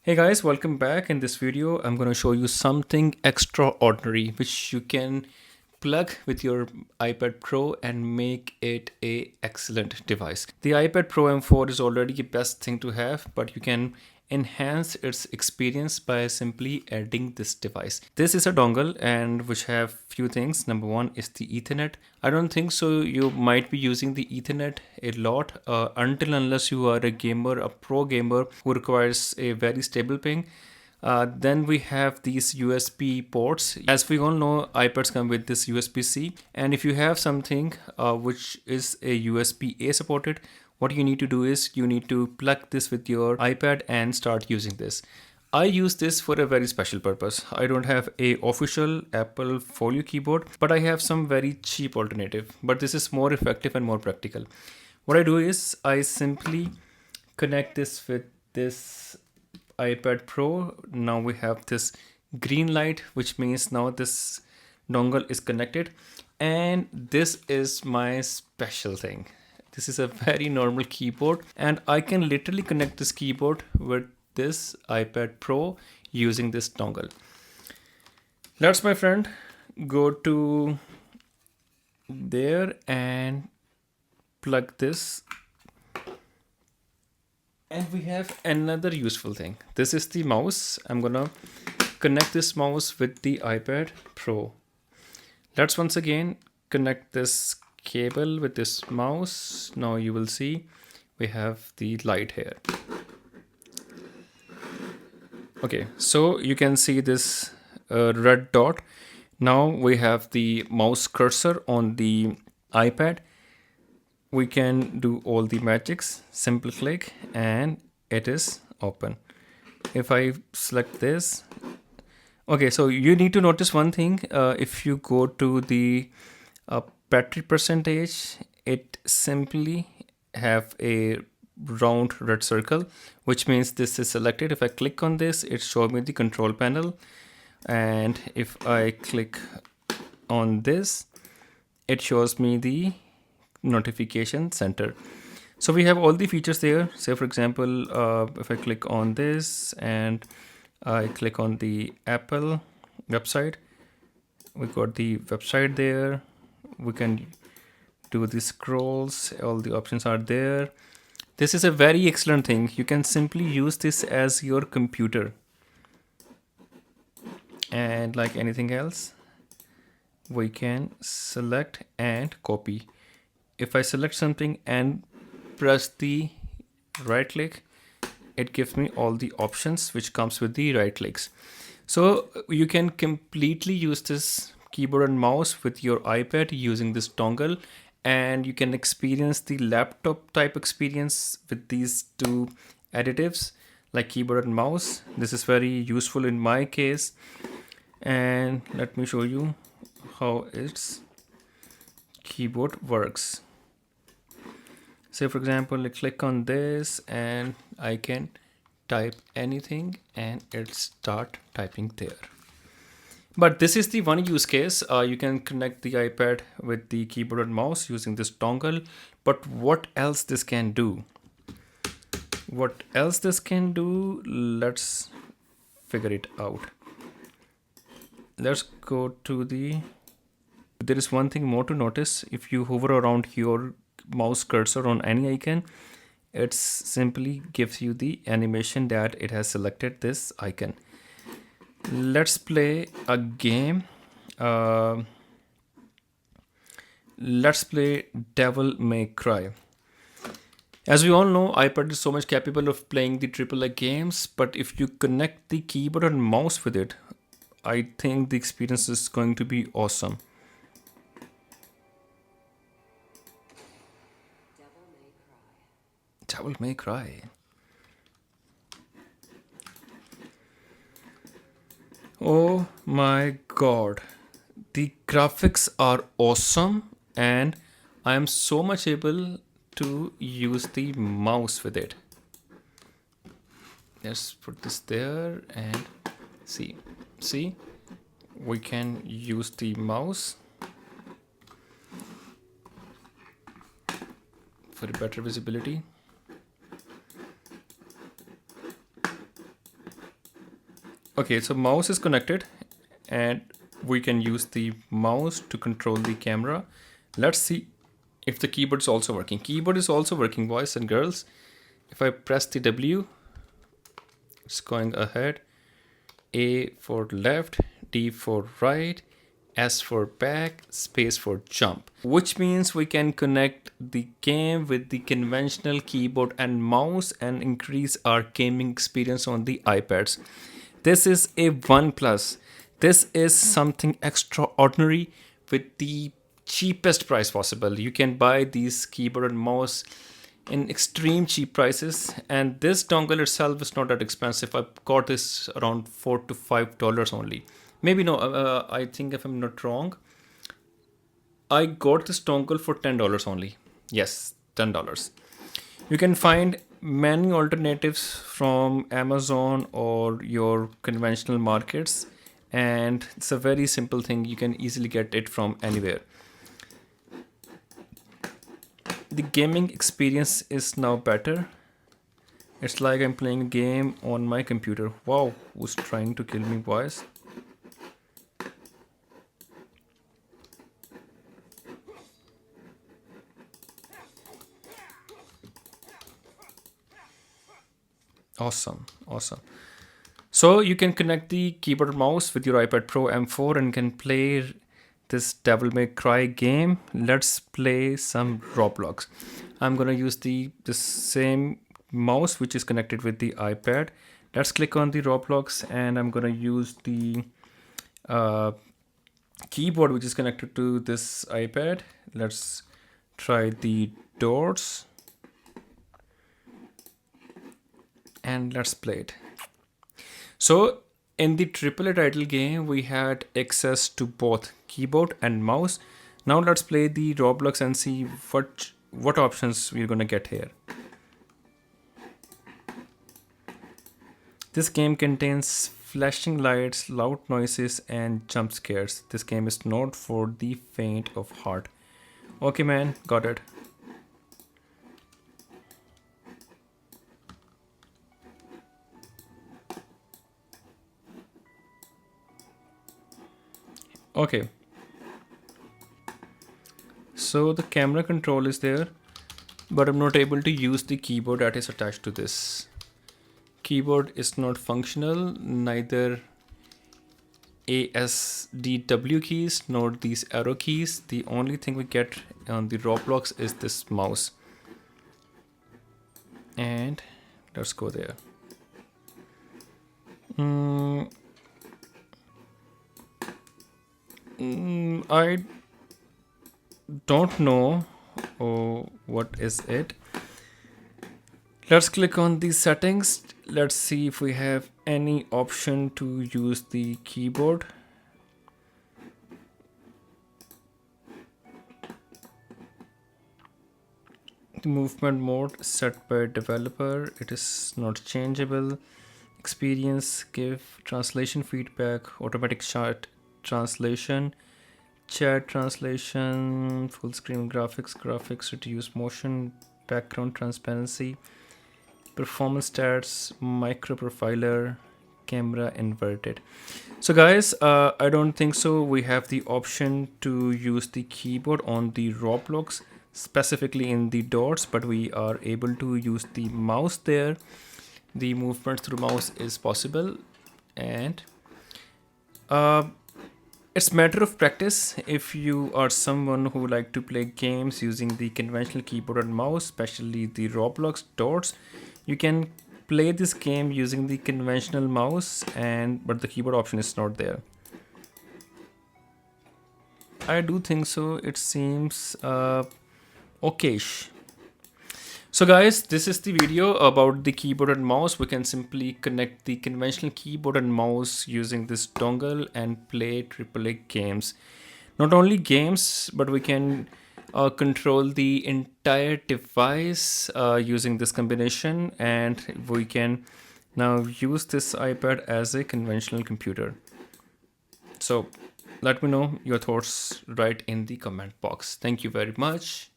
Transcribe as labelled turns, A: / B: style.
A: Hey guys, welcome back. In this video, I'm going to show you something extraordinary which you can plug with your iPad Pro and make it a excellent device. The iPad Pro M4 is already the best thing to have, but you can enhance its experience by simply adding this device. This is a dongle and which have few things. Number one is the Ethernet. I don't think so you might be using the Ethernet a lot until unless you are a gamer, a pro gamer who requires a very stable ping. Then we have these USB ports. As we all know, iPads come with this USB-C, and if you have something which is a USB-A supported, what you need to do is you need to plug this with your iPad and start using this. I use this for a very special purpose. I don't have a official Apple Folio keyboard, but I have some very cheap alternative. But this is more effective and more practical. What I do is I simply connect this with this iPad Pro. Now we have this green light, which means now this dongle is connected. And this is my special thing. This is a very normal keyboard, and I can literally connect this keyboard with this iPad Pro using this dongle. Let's, my friend, go to there and plug this. And we have another useful thing. This is the mouse. I'm gonna connect this mouse with the iPad Pro. Let's once again connect this cable with this mouse. Now you will see we have the light here. Okay, so you can see this red dot. Now we have the mouse cursor on the iPad. We can do all the magics. Simple click and it is open. If I select this, okay, so you need to notice one thing. If you go to the battery percentage, it simply have a round red circle, which means this is selected. If I click on this, it shows me the control panel, and if I click on this, it shows me the notification center. So we have all the features there. Say for example, if I click on this and I click on the Apple website, we got the website there. We can do the scrolls, all the options are there. This is a very excellent thing. You can simply use this as your computer, and like anything else, we can select and copy. If I select something and press the right click, it gives me all the options which comes with the right clicks. So you can completely use this keyboard and mouse with your iPad using this dongle, and you can experience the laptop type experience with these two additives like keyboard and mouse. This is very useful in my case, and let me show you how its keyboard works. Say for example, I click on this and I can type anything and it start typing there. But this is the one use case. You can connect the iPad with the keyboard and mouse using this dongle. But what else this can do? What else this can do? Let's figure it out. Let's go to the... There is one thing more to notice. If you hover around your mouse cursor on any icon, it simply gives you the animation that it has selected this icon. Let's play a game. Let's play Devil May Cry. As we all know, iPad is so much capable of playing the AAA games, but if you connect the keyboard and mouse with it, I think the experience is going to be awesome. Devil May Cry. Oh my god. The graphics are awesome, and I am so much able to use the mouse with it. Let's put this there and see. See, we can use the mouse for better visibility. Okay, so mouse is connected and we can use the mouse to control the camera. Let's see if the keyboard is also working. Keyboard is also working, boys and girls. If I press the W, it's going ahead. A for left, D for right, S for back, space for jump. Which means we can connect the game with the conventional keyboard and mouse and increase our gaming experience on the iPads. This is a one plus. This is something extraordinary with the cheapest price possible. You can buy these keyboard and mouse in extreme cheap prices, and this dongle itself is not that expensive. I got this around $4 to $5 only. Maybe no, I think if I'm not wrong, I got this dongle for $10 only. Yes, $10. You can find many alternatives from Amazon or your conventional markets, and it's a very simple thing. You can easily get it from anywhere. The gaming experience is now better. It's like I'm playing a game on my computer. Wow, who's trying to kill me, boys? Awesome, awesome. So you can connect the keyboard and mouse with your iPad Pro M4 and can play this Devil May Cry game. Let's play some Roblox. I'm gonna use the same mouse which is connected with the iPad. Let's click on the Roblox and I'm gonna use the uh, keyboard which is connected to this iPad. Let's try the doors and let's play it. So in the AAA title game, we had access to both keyboard and mouse. Now let's play the Roblox and see what options we're gonna get here. This game contains flashing lights, loud noises, and jump scares. This game is not for the faint of heart. Okay, man, got it. Okay. So the camera control is there, but I'm not able to use the keyboard that is attached to this. Keyboard is not functional, neither ASDW keys nor these arrow keys. The only thing we get on the Roblox is this mouse. And let's go there. I don't know what is it. Let's click on the settings. Let's see if we have any option to use the keyboard. The movement mode set by developer. It is not changeable. Experience, give translation feedback, automatic chat translation, chat translation, full screen graphics, reduce motion, background transparency, performance stats, micro profiler, camera inverted. So guys, I don't think so we have the option to use the keyboard on the Roblox, specifically in the dots, but we are able to use the mouse there. The movement through mouse is possible, and it's matter of practice. If you are someone who like to play games using the conventional keyboard and mouse, especially the Roblox dots, you can play this game using the conventional mouse, but the keyboard option is not there. I do think so. It seems okayish. So guys, this is the video about the keyboard and mouse. We can simply connect the conventional keyboard and mouse using this dongle and play AAA games. Not only games, but we can control the entire device using this combination, and we can now use this iPad as a conventional computer. So let me know your thoughts right in the comment box. Thank you very much.